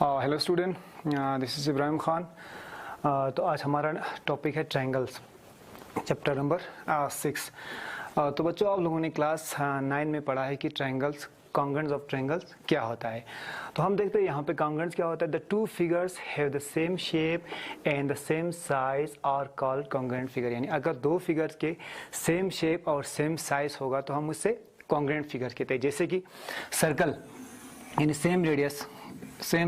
Hello student, this is Ibrahim Khan. तो आज हमारा टॉपिक है ट्रायंगल्स, चैप्टर नंबर 6। तो बच्चों, आप लोगों ने क्लास 9 में पढ़ा है कि ट्रायंगल्स, कॉन्ग्रुएंस ऑफ ट्रायंगल्स क्या होता है। तो हम देखते हैं यहाँ पे कॉन्ग्रुएंस क्या होता है। The two figures have the same shape and the same size are called congruent figure. यानी अगर दो फिगर्स के सेम शेप और सेम साइज होगा तो हम उससे कॉन्ग्रुएंट फिगर कहते हैं। जैसे कि सर्कल, यानी सेम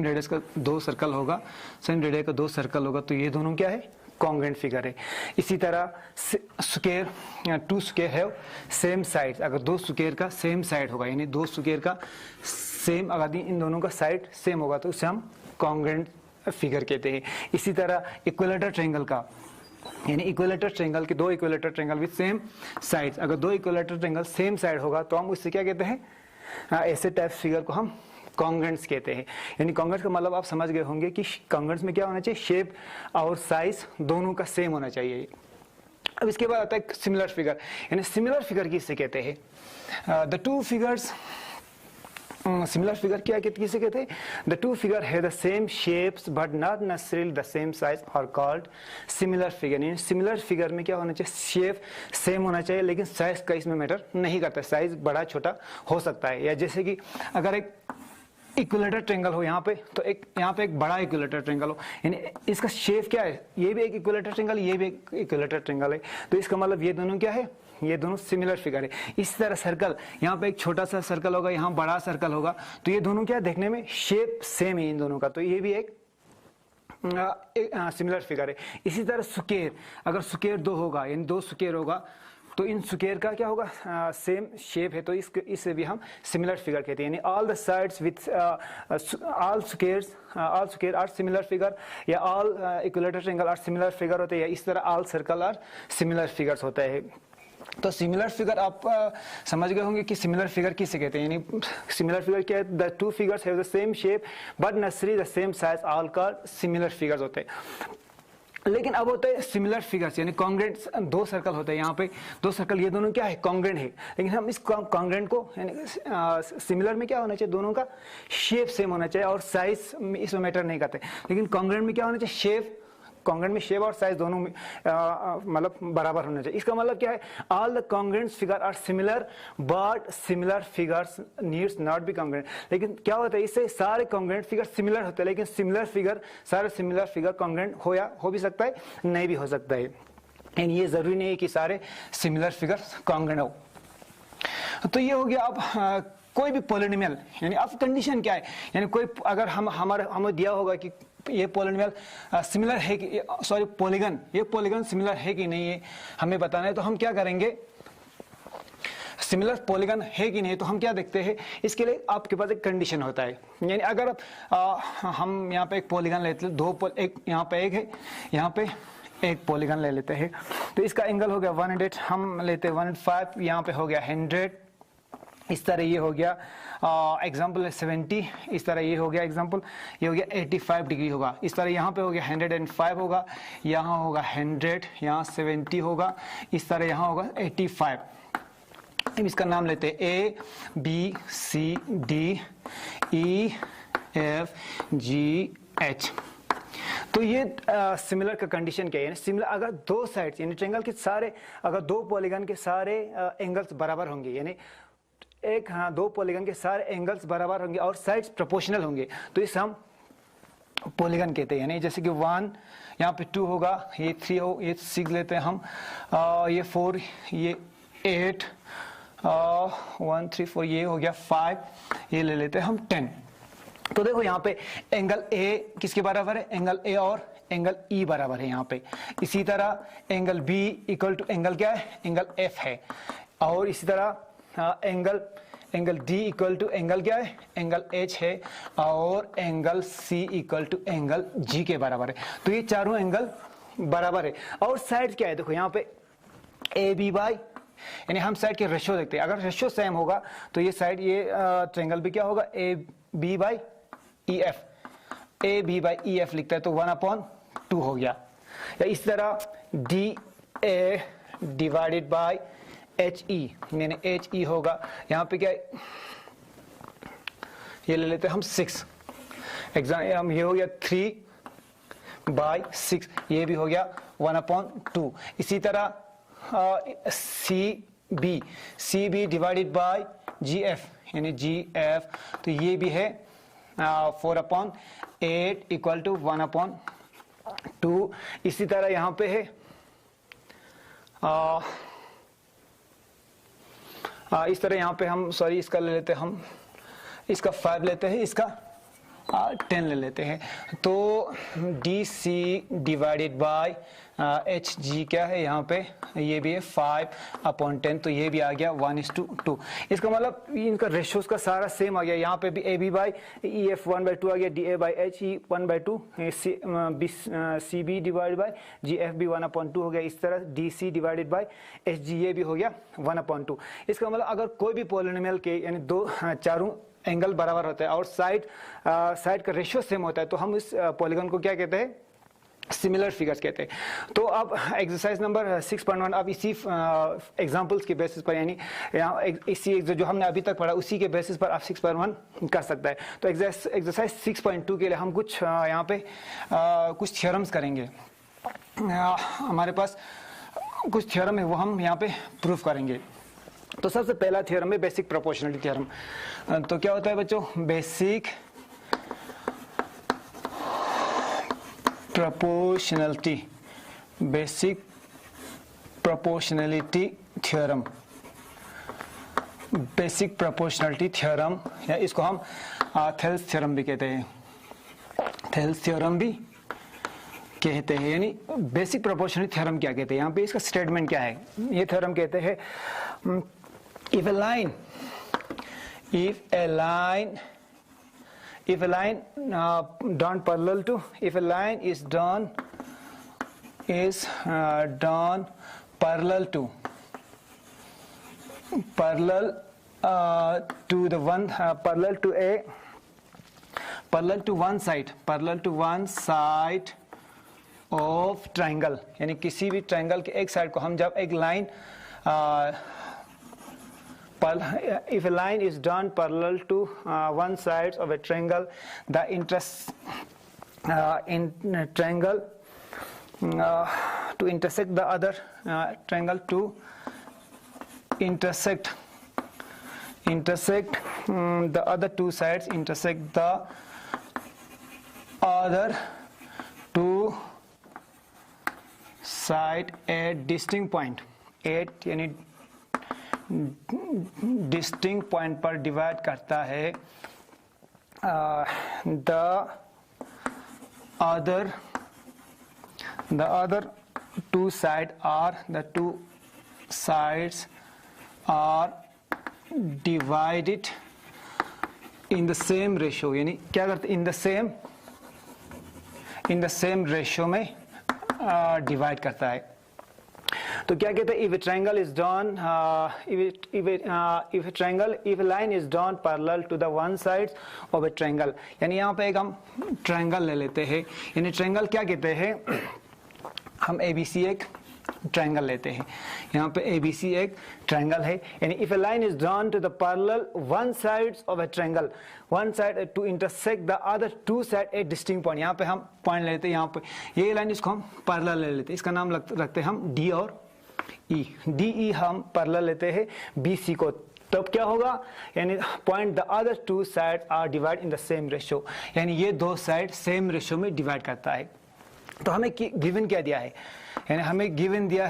रेडियस का दो सर्कल होगा, सेम रेडियस का दो सर्कल होगा, तो ये दोनों क्या है, कॉन्ग्रुएंट फिगर है। इसी तरह square, two square have same side, अगर दो स्क्वायर का सेम साइड होगा, यानी दो स्क्वायर का सेम, अगर इन दोनों का साइड सेम होगा तो उसे हम कॉन्ग्रुएंट फिगर कहते हैं। इसी तरह इक्विलेटरल ट्रायंगल का, यानी इक्विलेटरल ट्रायंगल के दो equilateral triangle with same side, अगर दो इक्विलेटरल ट्रायंगल सेम साइड होगा तो हम उससे क्या कहते हैं, ऐसे टाइप फिगर को हम कॉन्ग्रुएंट्स कहते हैं। यानी कॉन्ग्रुएंट्स का मतलब आप समझ गए होंगे कि कॉन्ग्रुएंट्स में क्या होना चाहिए, शेप और साइज दोनों का सेम होना चाहिए। अब इसके बाद आता है सिमिलर फिगर, यानी सिमिलर फिगर किसे कहते हैं। The two figures, similar figure क्या किसे कहते हैं, the two figure have the same shapes but not necessarily the same size are called similar figure. यानी सिमिलर फिगर में क्या होना चाहिए, शेप सेम होना चाहिए लेकिन साइज का इसमें मैटर नहीं करता, साइज बड़ा छोटा हो सकता है। या जैसे कि अगर एक इक्विलेटरल ट्रायंगल हो यहाँ पे, तो यहाँ पे एक बड़ा इक्विलेटरल ट्रायंगल हो, यानी इसका शेप क्या है, ये भी एक इक्विलेटरल ट्रायंगल, ये भी एक इक्विलेटरल ट्रायंगल है, तो इसका मतलब ये दोनों क्या है, ये दोनों सिमिलर फिगर है। इसी तरह सर्कल, यहाँ पे एक छोटा सा सर्कल होगा, यहाँ बड़ा सर्कल होगा, तो ये दोनों क्या देखने में शेप सेम है इन दोनों का, तो ये भी एक सिमिलर फिगर है। इसी तरह स्क्वायर, अगर स्क्वायर दो होगा, यानी दो स्क्वायर होगा, तो इन स्क्वायर का क्या होगा, सेम शेप है, तो इससे भी हम सिमिलर फिगर कहते हैं। यानी all the sides with all square are similar figure, या all equilateral triangle are similar figure होते हैं, या इस तरह all circle are similar figures होता है। तो सिमिलर फिगर आप समझ गए होंगे कि सिमिलर फिगर किसे कहते हैं। यानी सिमिलर फिगर क्या है, the two figures have the same shape but necessary the same size all called similar figures होते हैं। लेकिन अब होता है सिमिलर फिगर्स, यानी कॉन्ग्रुएंट्स, दो सर्कल होते हैं, यहाँ पे दो सर्कल, ये दोनों क्या है, कॉन्ग्रुएंट है, लेकिन हम इस कॉन्ग्रुएंट को, यानी सिमिलर में क्या होना चाहिए, दोनों का शेप सेम होना चाहिए और साइज इसमें मैटर नहीं करते, लेकिन कॉन्ग्रुएंट में क्या होना चाहिए, शेप, कॉन्ग्रुएंट में शेप और साइज दोनों मतलब बराबर होना चाहिए। इसका मतलब क्या है, all the congruents figure are similar but similar figures needs not be congruent. लेकिन क्या होता है, इससे सारे कॉन्ग्रुएंट फिगर सिमिलर होते हैं, लेकिन सिमिलर फिगर, सारे सिमिलर फिगर कॉन्ग्रुएंट हो भी सकता है, नहीं भी हो सकता है, यानी ये जरूरी नहीं है कि सारे सिमिलर फिगर कॉन्ग्रुएंट हो। तो ये हो गया। अब कोई भी पॉलिनोमियल, यानी अब कंडीशन क्या है, यानी कोई अगर हमें दिया होगा कि ये पॉलिनोमियल सिमिलर है कि, सॉरी पॉलीगन, ये पॉलीगन सिमिलर है कि नहीं है हमें बताना है, तो हम क्या करेंगे, सिमिलर पॉलीगन है कि नहीं, तो हम क्या देखते हैं, इसके लिए आपके पास एक कंडीशन होता है। यानी अगर हम यहाँ पे एक पॉलीगन लेते हैं, एक यहाँ पे एक है, यहाँ पे एक पॉलीगन ले लेते हैं, तो इसका एंगल हो गया 100, हम लेते हैं 105, यहाँ पे हो गया 100, इस तरह ये हो गया एग्जाम्पल 70, इस तरह ये हो गया एग्जाम्पल, ये हो गया 85 डिग्री होगा, इस तरह यहाँ पे हो गया 105 होगा, यहाँ होगा 100, यहाँ 70 होगा, इस तरह यहाँ होगा 85। अब इसका नाम लेते हैं A B C D E F G H. तो ये सिमिलर का कंडीशन क्या है, यानी सिमिलर अगर दो साइड्स, यानी ट्रायंगल के सारे, अगर दो पॉलीगन के सारे एंगल्स बराबर होंगे, यानी दो पॉलीगन के सारे एंगल्स बराबर होंगे और साइड्स प्रोपोर्शनल होंगे, तो इसे हम पॉलीगन कहते हैं। यानी जैसे कि 1, यहाँ पे 2 होगा, ये 3 हो, ये 6 लेते हैं हम, ये 4, ये 8, 1 3 4, ये हो गया 5, ये ले लेते हैं हम 10। तो देखो यहाँ पे एंगल ए किसके बराबर है, एंगल ए और एंगल ई बराबर है यहाँ पे। इसी तरह angle B equal to angle क्या है, एंगल एफ है, और इसी तरह angle D equal to angle क्या है, एंगल एच है, और angle C equal to angle G के बराबर है। तो ये चारों एंगल बराबर है। और साइड क्या है, देखो यहाँ पे ए बी बाई, यानी हम साइड के रेशियो देखते हैं, अगर रेशियो सेम होगा तो ये साइड, ये ट्रायंगल भी क्या होगा, A B by E F, A B by E F लिखता है, तो 1/2 हो गया। या इस तरह D A divided by H E, यानी एच ई होगा, यहाँ पे क्या, ये ले लेते हैं हम 6, एग्जाम ये हो गया 3/6, ये भी हो गया 1/2। इसी तरह C B divided by G F, यानी जी एफ, तो ये भी है 4/8 इक्वल टू 1/2। इसी तरह यहाँ पे है इस तरह यहाँ पे हम सॉरी इसका ले लेते हैं, हम इसका 5 लेते हैं, इसका 10 ले लेते हैं। तो D C divided by H G क्या है यहाँ पे, ये भी है 5/10, तो ये भी आ गया 1:2। इसका मतलब इनका रेशियोज का सारा सेम आ गया। यहाँ पे भी A B by E F 1/2 आ गया, D A by H E 1/2, C B divide by G F भी 1/2 हो गया। इस तरह D C divided by H G ये भी हो गया 1/2। इसका मतलब अगर कोई भी पॉलिनोमियल के यानी दो चारों एंगल बराबर होता है और साइड का रेशियो सेम होता है, तो हम इस पॉलीगन को क्या कहते हैं, सिमिलर फिगर्स कहते हैं। तो अब एक्सरसाइज नंबर 6.1 अब इसी एग्जांपल्स के बेसिस पर, यानी इसी जो हमने अभी तक पढ़ा उसी के बेसिस पर आप 6.1 कर सकता है। तो एक्सरसाइज 6.2 के लिए हम कुछ यहाँ पे कुछ थ्योरम्स करेंगे। हमारे पास कुछ थ्योरम है, वो हम यहाँ पे प्रूव करेंगे। तो सबसे पहला थ्योरम है बेसिक प्रोपोर्शनलिटी थ्योरम। तो क्या होता है बच्चों, basic proportionality theorem, basic proportionality theorem, या इसको हम थेल्स थ्योरम भी कहते हैं, थेल्स थ्योरम भी कहते हैं। यानी बेसिक प्रोपोर्शनलिटी थ्योरम क्या कहते हैं, यहाँ पे इसका स्टेटमेंट क्या है। ये थ्योरम कहते हैं if a line drawn parallel to, if a line is drawn parallel to the one parallel to one side of triangle, यानी किसी भी ट्रायंगल के एक साइड को हम जब एक line if a line is drawn parallel to one side of a triangle, the triangle to intersect the other triangle, to intersect the other two sides, intersect the other two side at distinct point, at यानी distinct point पर divide करता है। the other two sides are divided in the same ratio, यानी क्या करते in the same ratio में divide करता है। तो क्या कहते हैं, if a triangle is drawn if a line is drawn parallel to the one side of a triangle, यानी यहाँ पे एक हम ट्रायंगल ले लेते हैं। यानी ट्रायंगल क्या कहते हैं, हम ABC एक ट्रायंगल लेते हैं, यहाँ पे ABC एक ट्रायंगल है। यानी if a line is drawn to the parallel one sides of a triangle, one side to intersect the other two side at distinct point, यहाँ पे हम पॉइंट लेते हैं, यहाँ पे ये लाइन इसको हम पैरेलल ले लेते हैं, इसका नाम रखते हैं हम D और E। DE हम पैरेलल लेते हैं BC को, तब क्या होगा, यानी point the other two side are divide in the same ratio, यानी ये दो साइड सेम रेशियो में डिवाइड करता है। तो हमें गिवन क्या दिया है, यानी हमें गिवन क्या दिया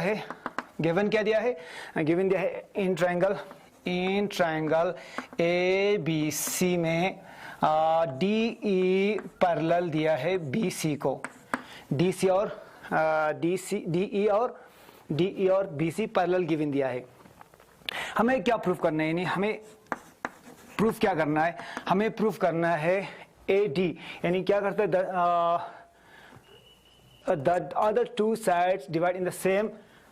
है, गिवन दिया है इन ट्रायंगल ABC में DE पैरेलल दिया है BC को, DE और BC पैरेलल गिवन दिया है। हमें क्या प्रूफ करना है, यानी हमें प्रूफ क्या करना है, हमें प्रूफ करना है AD, यानी क्या करते हैं the other two sides divide in the same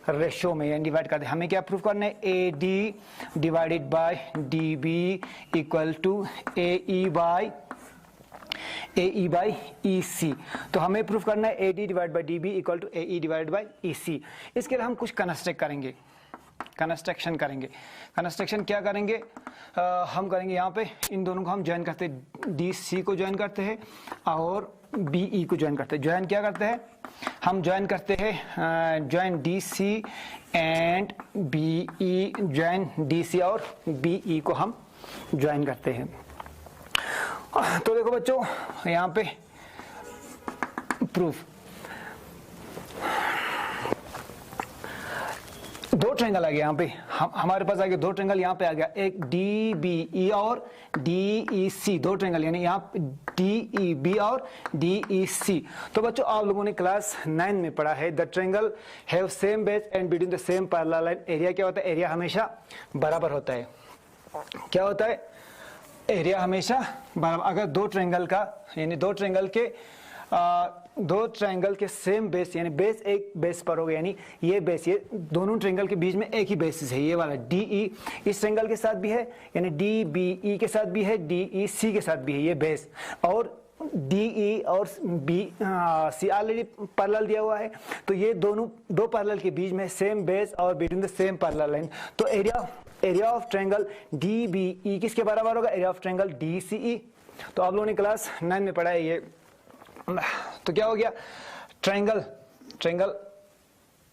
ratio में, यानी डिवाइड करते हैं। हमें क्या प्रूफ करना है, AD divided by DB equal to AE by EC। तो हमें प्रूफ करना है AD divide by DB equal to AE divide by EC। इसके लिए हम कुछ कंस्ट्रक्ट करेंगे। कंस्ट्रक्शन करेंगे। कंस्ट्रक्शन क्या करेंगे, हम करेंगे यहाँ पे इन दोनों को हम ज्वाइन करते हैं, डी सी को ज्वाइन करते हैं और बी ई को ज्वाइन करते हैं। ज्वाइन क्या करते हैं, हम ज्वाइन करते हैं join D C and B E, join D C और बी ई को हम ज्वाइन करते हैं। तो देखो बच्चों यहाँ पे प्रूफ, दो ट्रायंगल आ गया यहाँ पे, हमारे पास आ गया दो ट्रायंगल, यहाँ पे आ गया एक डी बी ई और डी ई सी, दो ट्रायंगल, यानी यहाँ डी ई बी और डी ई सी। तो बच्चों आप लोगों ने क्लास 9 में पढ़ा है the triangle have same base and between the same parallel line. Area क्या होता है, एरिया हमेशा बराबर होता है। क्या होता है, एरिया हमेशा बराबर। अगर दो ट्रायंगल का, यानी दो ट्रायंगल के सेम बेस, यानी बेस एक बेस पर होगा, यानी ये बेस, ये दोनों ट्रायंगल के बीच में एक ही बेसिस है, ये वाला डी ई इस ट्रायंगल के साथ भी है, यानी डी बी ई के साथ भी है, डी ई सी के साथ भी है ये बेस, और डी ई और बी सी ऑलरेडी पैरेलल दिया हुआ है, तो ये दोनों दो पैरेलल के बीच में सेम बेस और between the same parallel line. तो area of triangle D B E किसके बराबर होगा, area of triangle D C E. तो आप लोगों ने क्लास 9 में पढ़ा है ये। तो क्या हो गया, ट्रायंगल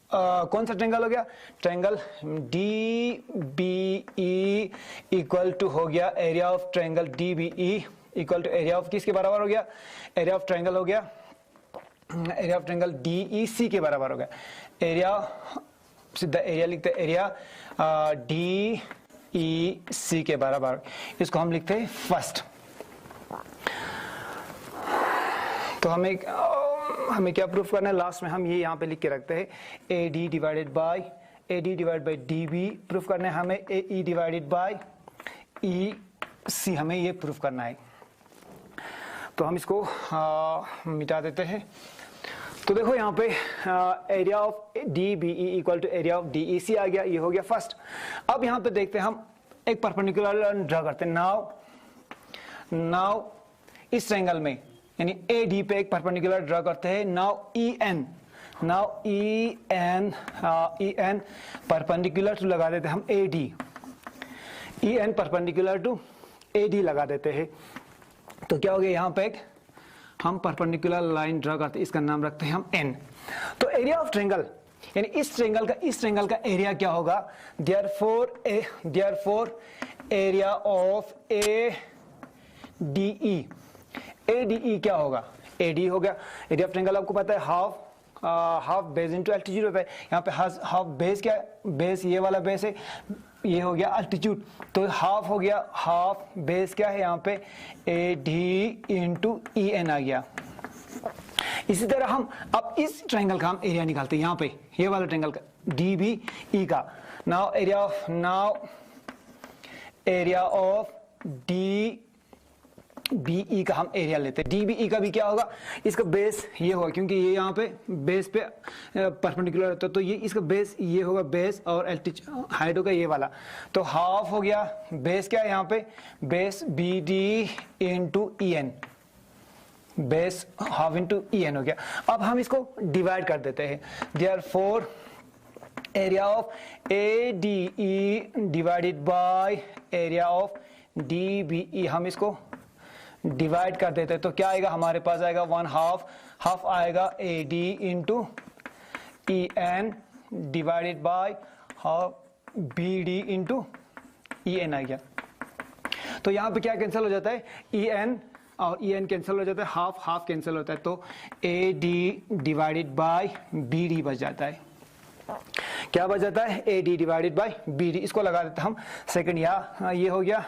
कौन सा ट्रायंगल हो गया, triangle D B E equal to हो गया area of triangle D B E equal to area of किसके बराबर हो गया, एरिया ऑफ ट्रायंगल हो गया, area of triangle D E C के बराबर हो गया। एरिया सीधा एरिया लिखते हैं, एरिया डी ई सी के बराबर, इसको हम लिखते हैं फर्स्ट। तो हमें क्या प्रूफ करना है, लास्ट में हम ये यहाँ पे लिख के रखते हैं A D divided by D B proof करना है हमें, ए ई डिवाइडेड बाई ई सी, हमें ये प्रूफ करना है। तो हम इसको मिटा देते हैं। तो देखो यहाँ पे area of D B E equal to area of D E C आ गया, ये हो गया फर्स्ट। अब यहाँ पे देखते हैं हम एक परपेंडिकुलर ड्रा करते हैं। नाउ इस ट्रायंगल में यानी ए डी पे एक परपेंडिकुलर ड्रा करते हैं। Now E N perpendicular to लगा देते हैं हम A D, E N perpendicular to A D लगा देते हैं। तो क्या हो गया, यहाँ पे एक हम परपेंडिकुलर लाइन ड्रा करते हैं, इसका नाम रखते हैं हम एन। तो एरिया ऑफ ट्रायंगल यानी इस ट्रायंगल का एरिया क्या होगा, therefore area of A D E, A D ई क्या होगा, ए डी हो गया। एरिया ऑफ ट्रायंगल आपको पता है हाफ बेस इनटू एल्टीट्यूड होता है। यहाँ पे हाफ बेस क्या है, बेस ये वाला बेस है, ये हो गया अल्टीट्यूड, तो हाफ हो गया, हाफ बेस क्या है यहाँ पे A D into E N आ गया। इसी तरह हम अब इस ट्रायंगल का हम एरिया निकालते हैं, यहाँ पे ये वाला ट्रायंगल का डी बी ई का। Now area of D B E का हम एरिया लेते हैं। डी बी ई का भी क्या होगा, इसका बेस ये होगा, क्योंकि ये यहाँ पे बेस पे परपेंडिकुलर होता है, तो ये इसका बेस ये होगा, बेस और एल्टीट्यूड हाइट होगा ये वाला। तो हाफ हो गया, बेस क्या है यहाँ पे, base B D into E N, base half into E N हो गया। अब हम इसको डिवाइड कर देते हैं। Therefore area of A D E divided by area of D B E, हम इसको डिवाइड कर देते हैं। तो क्या आएगा, हमारे पास आएगा 1/2, हाफ आएगा A D into E N divided by half B D into E N आ गया। तो यहाँ पे क्या कैंसिल हो जाता है, ई एन और ई एन कैंसिल हो जाता है, हाफ कैंसिल होता है, तो A D divided by B D बच जाता है। क्या बच जाता है, A D divided by B D, इसको लगा देते हैं हम सेकंड। या ये हो गया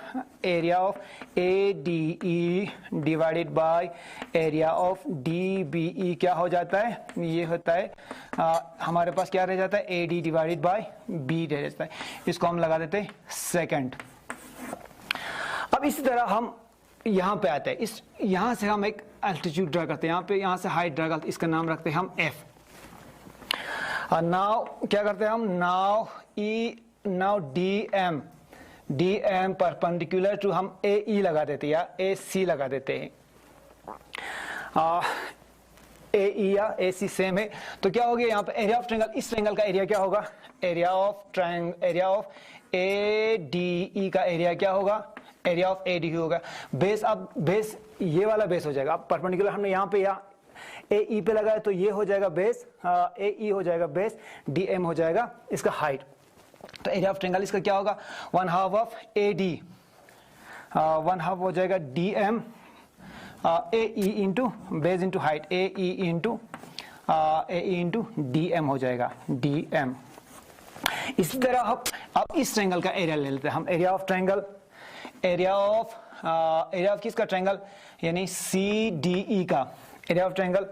area of A D E divided by area of D B E, क्या हो जाता है, ये होता है हमारे पास क्या रह जाता है, A D divided by B रह जाता है, इसको हम लगा देते हैं सेकंड। अब इसी तरह हम यहाँ पे आते हैं, इस यहाँ से हम एक एल्टीट्यूड ड्रा करते हैं, यहाँ से हाइट ड्रा करते हैं, इसका नाम रखते हैं हम एफ। नाउ क्या करते हैं हम, now D M perpendicular to हम ए ई लगा देते हैं या ए सी लगा देते हैं। ए ई या ए सी सेम है, तो क्या हो गया यहाँ पे एरिया ऑफ ट्रायंगल, इस ट्रायंगल का एरिया क्या होगा, एरिया ऑफ ए डी ई का एरिया क्या होगा, एरिया ऑफ ए डी होगा। बेस, अब बेस ये वाला बेस हो जाएगा, अब परपेंडिकुलर हमने यहाँ पे या ए ई पे लगाया तो ये हो जाएगा बेस, ए ई हो जाएगा बेस, डी एम हो जाएगा इसका हाइट। तो एरिया ऑफ ट्रायंगल इसका क्या होगा, 1/2 ऑफ ए डी, 1/2 हो जाएगा D M A E into base into height, A E into D M हो जाएगा, डी एम। इसी तरह अब इस ट्रायंगल का एरिया ले लेते हैं हम, area of triangle, area of किसका ट्रायंगल, यानी सी डी ई का area of triangle,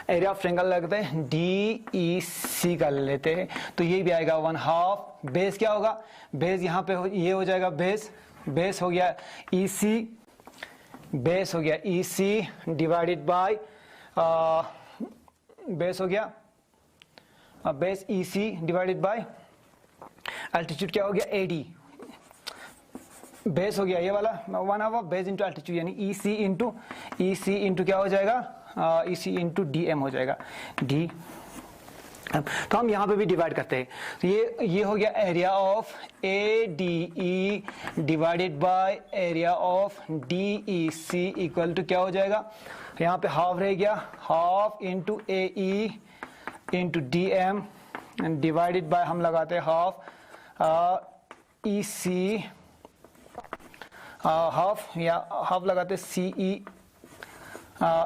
area of triangle लगते हैं डी ई सी का ले लेते हैं, तो ये भी आएगा 1/2, बेस क्या होगा, बेस यहाँ पे ये हो जाएगा बेस हो गया ई सी, बेस हो गया E C divided by base हो गया base E C divided by altitude क्या हो गया ए डी, बेस हो गया ये वाला 1/2 बेस इंटू अल्टीट्यूड, यानी ई सी इंटू क्या हो जाएगा, ई सी इंटू डी एम हो जाएगा, डी। तो हम यहाँ पे भी डिवाइड करते हैं, तो ये हो गया area of A D E divided by area of D E C equal to क्या हो जाएगा, यहाँ पे हाफ रह गया, half into A E into D M divided by हम लगाते हैं हाफ ई सी, हाफ लगाते C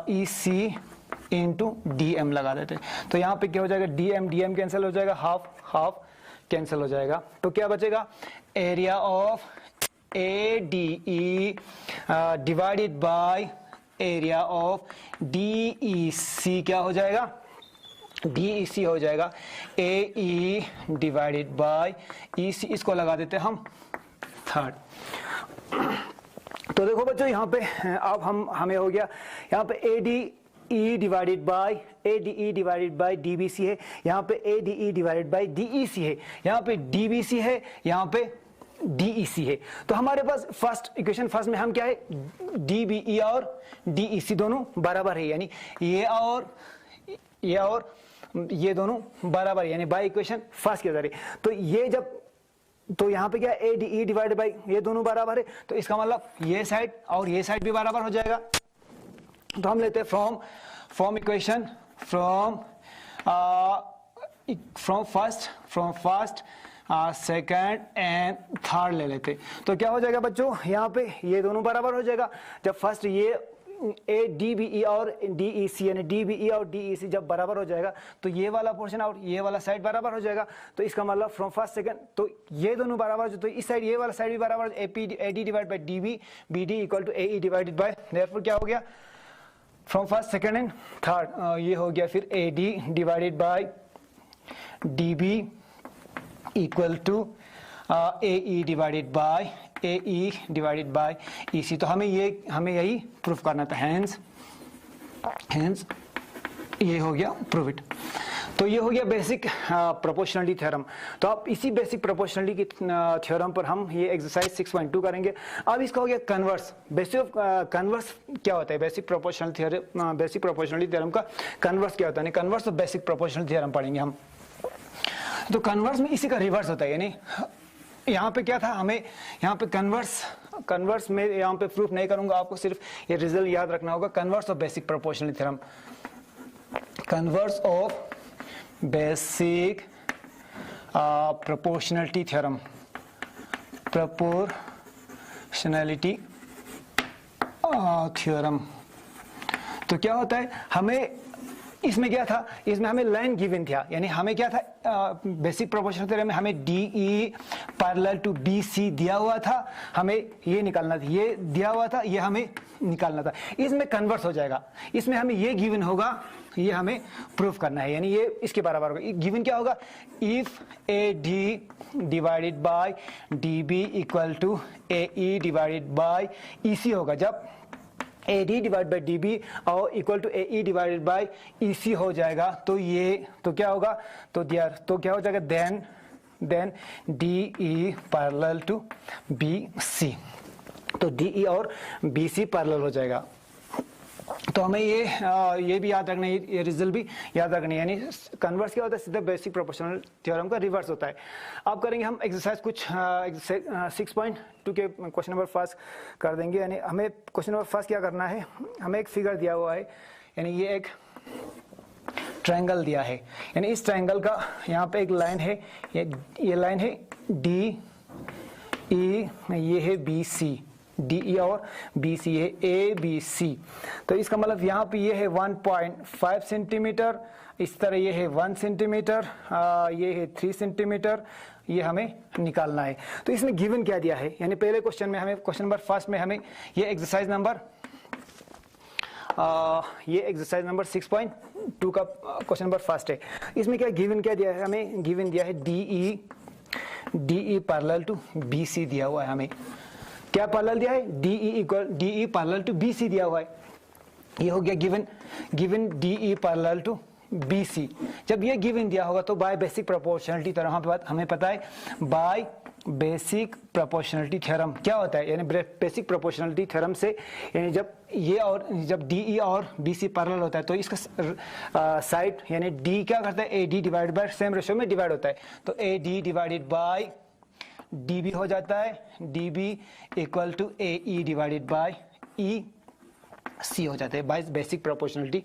E C into D M लगा देते, तो यहाँ पे क्या हो जाएगा, डी एम कैंसिल हो जाएगा, हाफ कैंसिल हो जाएगा, तो क्या बचेगा, area of A D E divided by area of D E C क्या हो जाएगा, डी ई सी हो जाएगा ए ई डिवाइडेड बाय ई सी, इसको लगा देते हम थर्ड। तो देखो बच्चों यहाँ पे अब हमें हो गया यहाँ पे A D E divided by D B C है, यहाँ पे A D E divided by D E C है, यहाँ पे डी बी सी है, यहाँ पे डी ई सी है। तो हमारे पास फर्स्ट इक्वेशन फर्स्ट में हम क्या है, डी बी ई और डी ई सी दोनों बराबर है, यानी ये और ये दोनों बराबर है, यानी बाय इक्वेशन फर्स्ट की तरह। तो ये जब, तो यहाँ पे क्या ए डी ई डिवाइडेड बाय ये दोनों बराबर है, तो इसका मतलब ये साइड और ये साइड भी बराबर हो जाएगा। तो हम लेते हैं from equation from first second and third ले लेते, तो क्या हो जाएगा बच्चों, यहाँ पे ये दोनों बराबर हो जाएगा। जब फर्स्ट ये ए डी बी ई और डी ई सी, यानी डी बी ई और डी ई सी जब बराबर हो जाएगा तो ये वाला पोर्शन और ये वाला साइड बराबर हो जाएगा। तो इसका मतलब फ्रॉम फर्स्ट सेकंड, तो ये दोनों बराबर हो, तो इस साइड ये वाला साइड भी बराबर, A D divide by D B, B D equal to A E divided by, therefore क्या हो गया, from first second and third ये हो गया फिर A D divided by D B equal to A E divided by A E divided by E C. तो हमें यही प्रूफ करना था, हैंस ये हो गया प्रूव इट। तो ये हो गया बेसिक प्रोपोर्शनलिटी थ्योरम। तो अब इसी बेसिक प्रोपोर्शनलिटी की थ्योरम पर हम ये एक्सरसाइज 6.2 करेंगे। अब इसका हो गया कन्वर्स। बेसिक कन्वर्स क्या होता है, बेसिक प्रोपोर्शनलिटी थ्योरम का कन्वर्स क्या होता है, converse of basic proportionality theorem पढ़ेंगे हम। तो कन्वर्स में इसी का रिवर्स होता है, यानी यहाँ पे क्या था, हमें यहाँ पे कन्वर्स में यहाँ पे प्रूफ नहीं करूंगा, आपको सिर्फ ये रिजल्ट याद रखना होगा। Converse of basic proportionality theorem, converse of basic proportionality theorem, proportionality theorem. तो क्या होता है, हमें इसमें क्या था, इसमें हमें लाइन गिवन था, यानी हमें क्या था, बेसिक प्रोपोर्शनल थ्योरम में हमें D E parallel to B C दिया हुआ था, हमें ये निकालना था, ये दिया हुआ था, ये हमें निकालना था। इसमें कन्वर्स हो जाएगा, इसमें हमें ये गिवन होगा, ये हमें प्रूफ करना है, यानी ये इसके बराबर होगा। गिवन क्या होगा, if A D divided by D B equal to A E divided by E C होगा। जब A D divide by D B और equal to A E divided by E C हो जाएगा, तो ये तो क्या होगा, तो क्या हो जाएगा, then D E parallel to B C. तो डी ई और बी सी पैरेलल हो जाएगा। तो हमें ये भी याद रखना है, ये रिजल्ट भी याद रखना है। यानी कन्वर्स क्या होता है, सीधा बेसिक प्रोपोर्शनल थ्योरम का रिवर्स होता है। अब करेंगे हम एक्सरसाइज कुछ 6.2 के क्वेश्चन नंबर फर्स्ट कर देंगे। यानी हमें क्वेश्चन नंबर फर्स्ट क्या करना है, हमें एक फिगर दिया हुआ है, यानी ये एक ट्रायंगल दिया है। यानी इस ट्रायंगल का यहाँ पे एक लाइन है, ये लाइन है डी ई, ये है बी सी, डी ई और बी सी है ए बी सी। तो इसका मतलब यहाँ पे ये है 1.5 सेंटीमीटर, इस तरह ये है 1 सेंटीमीटर, ये है 3 सेंटीमीटर, ये हमें निकालना है। तो इसमें गिवन क्या दिया है, यानी पहले क्वेश्चन में हमें, क्वेश्चन नंबर फर्स्ट में हमें ये एक्सरसाइज नंबर 6.2 का क्वेश्चन नंबर फर्स्ट है। इसमें क्या गिवन क्या दिया है, हमें गिवन दिया है D E parallel to B C दिया हुआ है। हमें क्या पैरेलल दिया है, D E parallel to B C दिया हुआ है। ये हो गया given D E parallel to B C. जब ये गिवन दिया होगा तो बाय बेसिक प्रोपोर्शनलिटी थ्योरम, हमें पता है बाय बेसिक प्रोपोर्शनलिटी थ्योरम क्या होता है, यानी बेसिक प्रोपोर्शनलिटी थ्योरम से, यानी जब डी ई और बी सी पैरेलल होता है तो इसका साइड यानी डी क्या करता है, A D divide by same ratio में डिवाइड होता है। तो A D divided by D B हो जाता है, D B equal to A E divided by E C हो जाता है बाय बेसिक प्रोपोर्शनलिटी